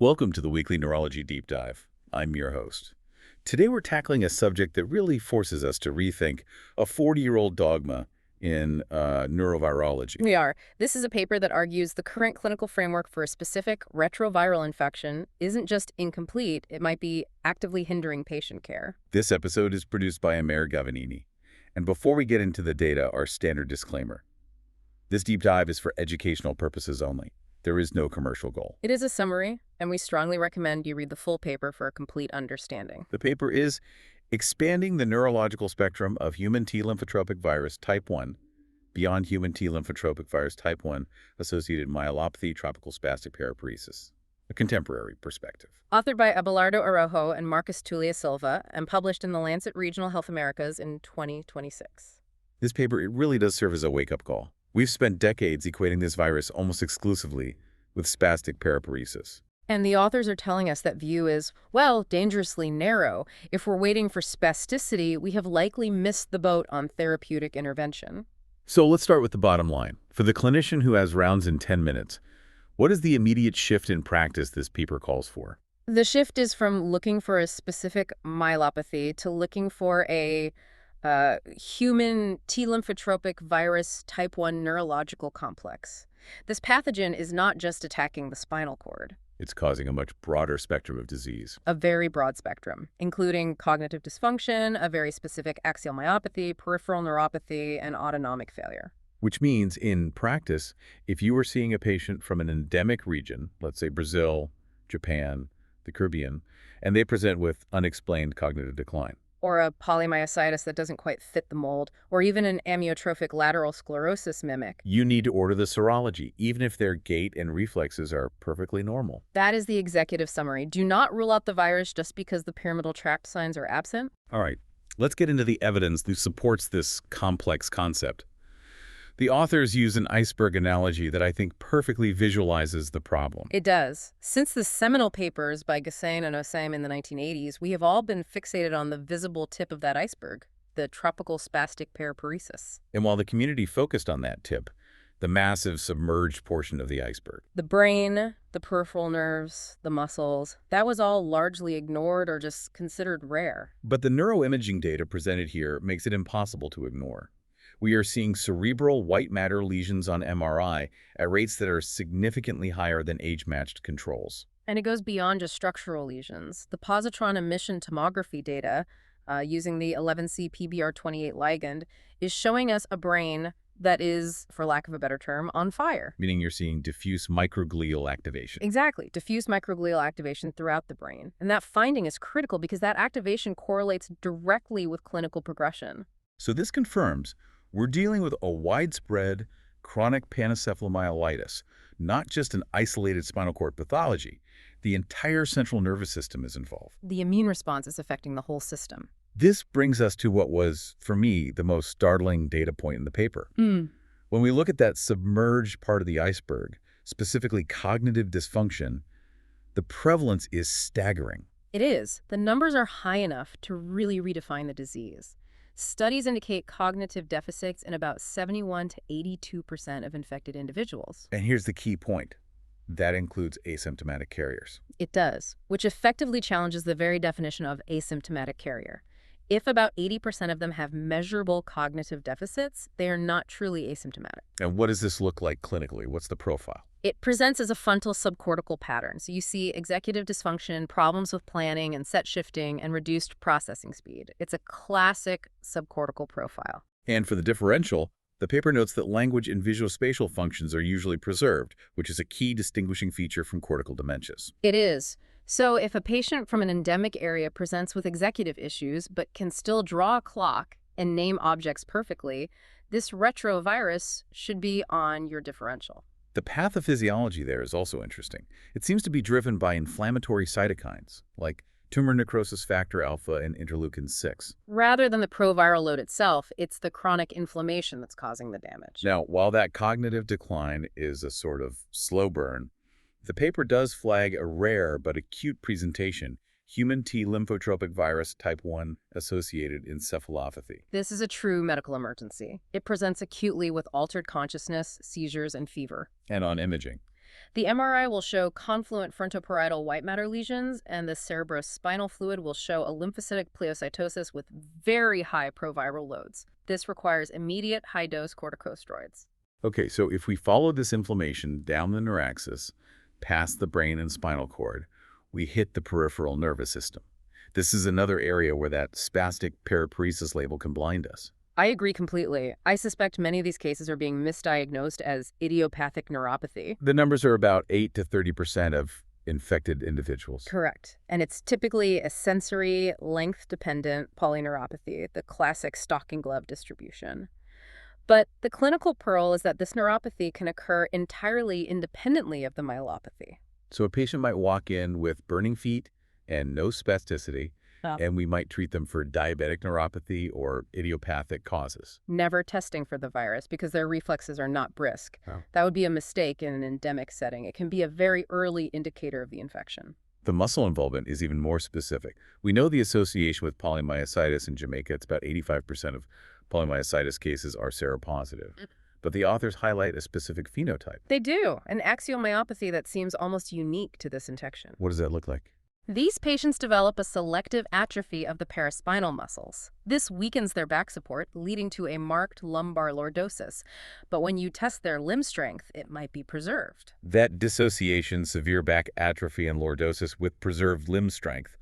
Welcome to the weekly Neurology Deep Dive. I'm your host. Today we're tackling a subject that really forces us to rethink a 40-year-old dogma in neurovirology. We are. This is a paper that argues the current clinical framework for a specific retroviral infection isn't just incomplete, it might be actively hindering patient care. This episode is produced by Amer Gavanini. And before we get into the data, our standard disclaimer. This deep dive is for educational purposes only. There is no commercial goal. It is a summary, and we strongly recommend you read the full paper for a complete understanding. The paper is Expanding the Neurological Spectrum of Human T Lymphotropic Virus Type 1 Beyond Human T Lymphotropic Virus Type 1 Associated Myelopathy Tropical Spastic Paraparesis, a contemporary perspective. Authored by Abelardo Araujo and Marcus Tullia Silva, and published in the Lancet Regional Health Americas in 2026. This paper, it really does serve as a wake-up call. We've spent decades equating this virus almost exclusively with spastic paraparesis. And the authors are telling us that view is, well, dangerously narrow. If we're waiting for spasticity, we have likely missed the boat on therapeutic intervention. So let's start with the bottom line. For the clinician who has rounds in 10 minutes, what is the immediate shift in practice this paper calls for? The shift is from looking for a specific myelopathy to looking for a human T lymphotropic virus type 1 neurological complex. This pathogen is not just attacking the spinal cord. It's causing a much broader spectrum of disease. A very broad spectrum, including cognitive dysfunction, a very specific axial myopathy, peripheral neuropathy, and autonomic failure. Which means, in practice, if you were seeing a patient from an endemic region, let's say Brazil, Japan, the Caribbean, and they present with unexplained cognitive decline, or a polymyositis that doesn't quite fit the mold, or even an amyotrophic lateral sclerosis mimic, you need to order the serology, even if their gait and reflexes are perfectly normal. That is the executive summary. Do not rule out the virus just because the pyramidal tract signs are absent. All right, let's get into the evidence that supports this complex concept. The authors use an iceberg analogy that I think perfectly visualizes the problem. It does. Since the seminal papers by Gassain and Osam in the 1980s, we have all been fixated on the visible tip of that iceberg, the tropical spastic paraparesis. And while the community focused on that tip, the massive submerged portion of the iceberg, the brain, the peripheral nerves, the muscles, that was all largely ignored or just considered rare. But the neuroimaging data presented here makes it impossible to ignore. We are seeing cerebral white matter lesions on MRI at rates that are significantly higher than age-matched controls. And it goes beyond just structural lesions. The positron emission tomography data, using the 11C PBR28 ligand, is showing us a brain that is, for lack of a better term, on fire. Meaning you're seeing diffuse microglial activation. Exactly. Diffuse microglial activation throughout the brain. And that finding is critical because that activation correlates directly with clinical progression. So this confirms we're dealing with a widespread chronic panencephalomyelitis, not just an isolated spinal cord pathology. The entire central nervous system is involved. The immune response is affecting the whole system. This brings us to what was, for me, the most startling data point in the paper. When we look at that submerged part of the iceberg, specifically cognitive dysfunction, the prevalence is staggering. It is. The numbers are high enough to really redefine the disease. Studies indicate cognitive deficits in about 71 to 82% of infected individuals. And here's the key point. That includes asymptomatic carriers. It does, which effectively challenges the very definition of asymptomatic carrier. If about 80% of them have measurable cognitive deficits, they are not truly asymptomatic. And what does this look like clinically? What's the profile? It presents as a frontal subcortical pattern. So you see executive dysfunction, problems with planning and set shifting, and reduced processing speed. It's a classic subcortical profile. And for the differential, the paper notes that language and visuospatial functions are usually preserved, which is a key distinguishing feature from cortical dementias. It is. So if a patient from an endemic area presents with executive issues but can still draw a clock and name objects perfectly, this retrovirus should be on your differential. The pathophysiology there is also interesting. It seems to be driven by inflammatory cytokines, like tumor necrosis factor alpha and interleukin-6. Rather than the proviral load itself, it's the chronic inflammation that's causing the damage. Now, while that cognitive decline is a sort of slow burn, the paper does flag a rare but acute presentation, human T lymphotropic virus type 1 associated encephalopathy. This is a true medical emergency. It presents acutely with altered consciousness, seizures, and fever. And on imaging, The MRI will show confluent frontoparietal white matter lesions, and the cerebrospinal fluid will show a lymphocytic pleocytosis with very high proviral loads. This requires immediate high-dose corticosteroids. Okay, so if we follow this inflammation down the neuraxis, past the brain and spinal cord, we hit the peripheral nervous system. This is another area where that spastic paraparesis label can blind us. I agree completely. I suspect many of these cases are being misdiagnosed as idiopathic neuropathy. The numbers are about 8 to 30% of infected individuals. Correct. And it's typically a sensory, length-dependent polyneuropathy, the classic stocking glove distribution. But the clinical pearl is that this neuropathy can occur entirely independently of the myelopathy. So a patient might walk in with burning feet and no spasticity, Oh. and we might treat them for diabetic neuropathy or idiopathic causes. Never testing for the virus because their reflexes are not brisk. Oh. That would be a mistake in an endemic setting. It can be a very early indicator of the infection. The muscle involvement is even more specific. We know the association with polymyositis in Jamaica. It's about 85% of polymyositis cases are seropositive. But the authors highlight a specific phenotype. They do, an axial myopathy that seems almost unique to this infection. What does that look like? These patients develop a selective atrophy of the paraspinal muscles. This weakens their back support, leading to a marked lumbar lordosis. But when you test their limb strength, it might be preserved. That dissociation, severe back atrophy, and lordosis with preserved limb strength,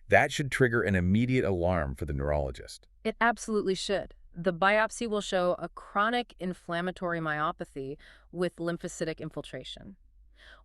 that should trigger an immediate alarm for the neurologist. It absolutely should. The biopsy will show a chronic inflammatory myopathy with lymphocytic infiltration.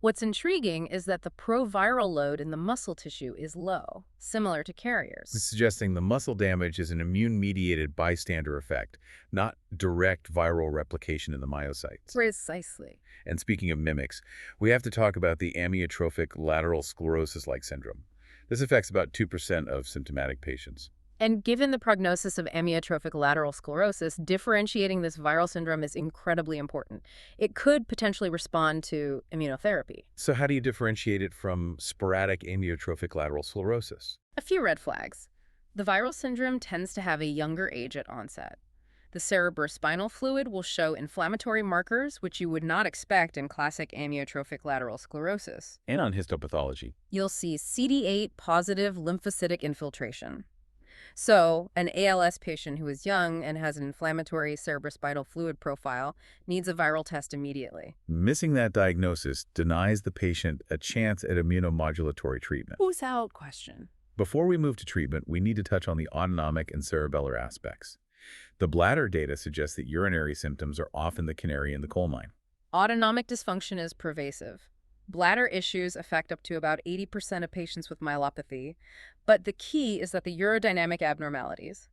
What's intriguing is that the proviral load in the muscle tissue is low, similar to carriers. Suggesting the muscle damage is an immune-mediated bystander effect, not direct viral replication in the myocytes. Precisely. And speaking of mimics, we have to talk about the amyotrophic lateral sclerosis-like syndrome. This affects about 2% of symptomatic patients. And given the prognosis of amyotrophic lateral sclerosis, differentiating this viral syndrome is incredibly important. It could potentially respond to immunotherapy. So how do you differentiate it from sporadic amyotrophic lateral sclerosis? A few red flags. The viral syndrome tends to have a younger age at onset. The cerebrospinal fluid will show inflammatory markers, which you would not expect in classic amyotrophic lateral sclerosis. And on histopathology. You'll see CD8 positive lymphocytic infiltration. So, an ALS patient who is young and has an inflammatory cerebrospinal fluid profile needs a viral test immediately. Missing that diagnosis denies the patient a chance at immunomodulatory treatment. Who's out question? Before we move to treatment, we need to touch on the autonomic and cerebellar aspects. The bladder data suggests that urinary symptoms are often the canary in the coal mine. Autonomic dysfunction is pervasive. Bladder issues affect up to about 80% of patients with myelopathy, but the key is that the urodynamic abnormalities,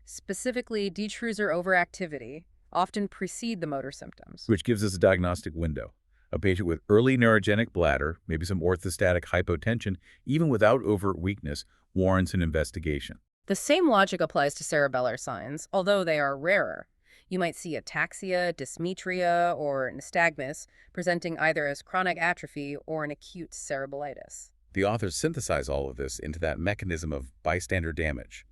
specifically detrusor overactivity, often precede the motor symptoms. Which gives us a diagnostic window. A patient with early neurogenic bladder, maybe some orthostatic hypotension, even without overt weakness, warrants an investigation. The same logic applies to cerebellar signs, although they are rarer. You might see ataxia, dysmetria, or nystagmus presenting either as chronic atrophy or an acute cereballitis. The authors synthesize all of this into that mechanism of bystander damage.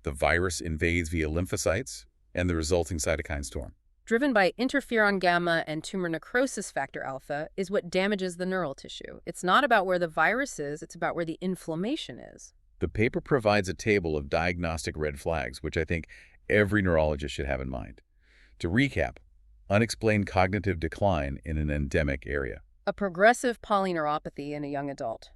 The virus invades via lymphocytes and the resulting cytokine storm. Driven by interferon gamma and tumor necrosis factor alpha is what damages the neural tissue. It's not about where the virus is, it's about where the inflammation is. The paper provides a table of diagnostic red flags, which I think every neurologist should have in mind. To recap, unexplained cognitive decline in an endemic area. A progressive polyneuropathy in a young adult.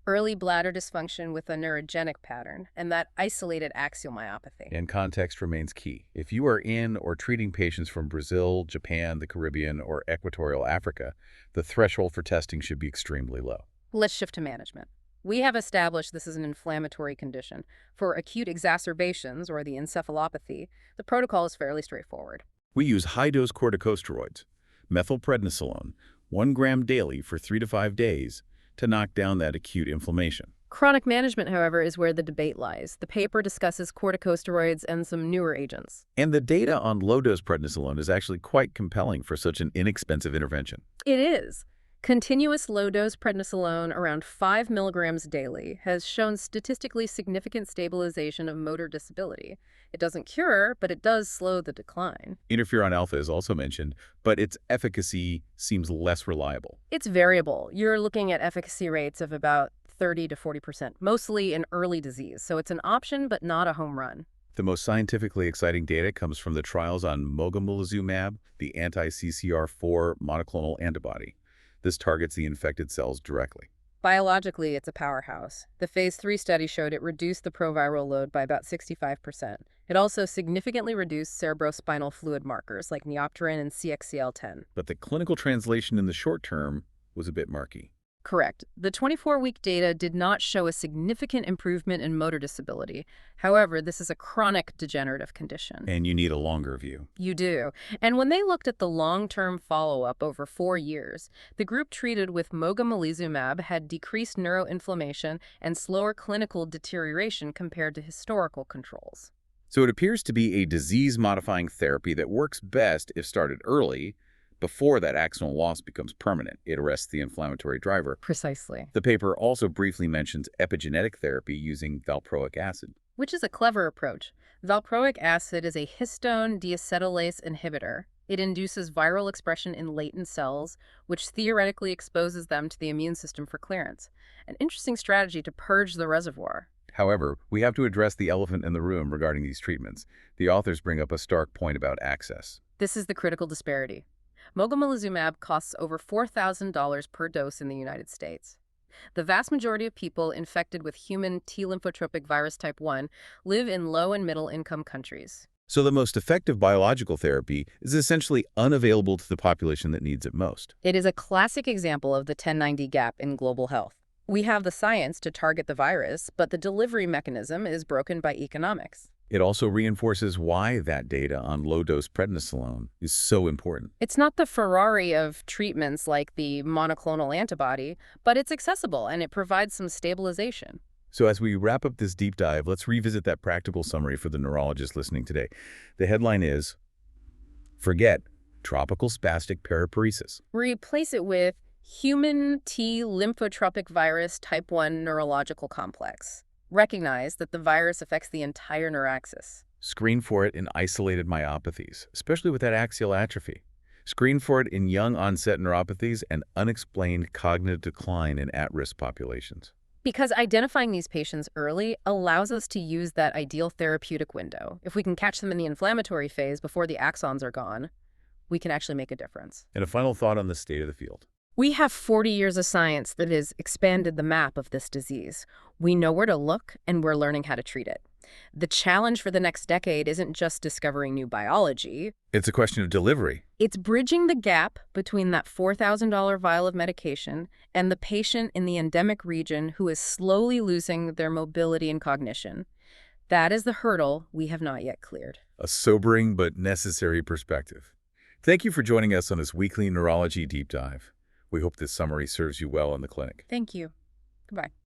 Early bladder dysfunction with a neurogenic pattern, and that isolated axial myopathy. And context remains key. If you are in or treating patients from Brazil, Japan, the Caribbean, or Equatorial Africa, the threshold for testing should be extremely low. Let's shift to management. We have established this is an inflammatory condition. For acute exacerbations, or the encephalopathy, the protocol is fairly straightforward. We use high-dose corticosteroids, methylprednisolone, 1 gram daily for 3 to 5 days to knock down that acute inflammation. Chronic management, however, is where the debate lies. The paper discusses corticosteroids and some newer agents. And the data on low-dose prednisolone is actually quite compelling for such an inexpensive intervention. It is. Continuous low-dose prednisolone around 5 milligrams daily has shown statistically significant stabilization of motor disability. It doesn't cure, but it does slow the decline. Interferon alpha is also mentioned, but its efficacy seems less reliable. It's variable. You're looking at efficacy rates of about 30 to 40%, mostly in early disease, so it's an option but not a home run. The most scientifically exciting data comes from the trials on mogamulizumab, the anti-CCR4 monoclonal antibody. This targets the infected cells directly. Biologically, it's a powerhouse. The phase 3 study showed it reduced the proviral load by about 65%. It also significantly reduced cerebrospinal fluid markers like neopterin and CXCL10. But the clinical translation in the short term was a bit murky. Correct. The 24-week data did not show a significant improvement in motor disability. However, this is a chronic degenerative condition. And you need a longer view. You do. And when they looked at the long-term follow-up over 4 years, the group treated with mogamulizumab had decreased neuroinflammation and slower clinical deterioration compared to historical controls. So it appears to be a disease-modifying therapy that works best if started early, before that axonal loss becomes permanent. It arrests the inflammatory driver. Precisely. The paper also briefly mentions epigenetic therapy using valproic acid. Which is a clever approach. Valproic acid is a histone deacetylase inhibitor. It induces viral expression in latent cells, which theoretically exposes them to the immune system for clearance. An interesting strategy to purge the reservoir. However, we have to address the elephant in the room regarding these treatments. The authors bring up a stark point about access. This is the critical disparity. Mogamulizumab costs over $4,000 per dose in the United States. The vast majority of people infected with human T lymphotropic virus type 1 live in low and middle income countries. So the most effective biological therapy is essentially unavailable to the population that needs it most. It is a classic example of the 1090 gap in global health. We have the science to target the virus, but the delivery mechanism is broken by economics. It also reinforces why that data on low-dose prednisolone is so important. It's not the Ferrari of treatments like the monoclonal antibody, but it's accessible and it provides some stabilization. So as we wrap up this deep dive, let's revisit that practical summary for the neurologist listening today. The headline is, forget tropical spastic paraparesis. Replace it with human T lymphotropic virus type 1 neurological complex. Recognize that the virus affects the entire neuraxis. Screen for it in isolated myopathies, especially with that axial atrophy. Screen for it in young-onset neuropathies and unexplained cognitive decline in at-risk populations. Because identifying these patients early allows us to use that ideal therapeutic window. If we can catch them in the inflammatory phase before the axons are gone, we can actually make a difference. And a final thought on the state of the field. We have 40 years of science that has expanded the map of this disease. We know where to look, and we're learning how to treat it. The challenge for the next decade isn't just discovering new biology. It's a question of delivery. It's bridging the gap between that $4,000 vial of medication and the patient in the endemic region who is slowly losing their mobility and cognition. That is the hurdle we have not yet cleared. A sobering but necessary perspective. Thank you for joining us on this weekly neurology deep dive. We hope this summary serves you well in the clinic. Thank you. Goodbye.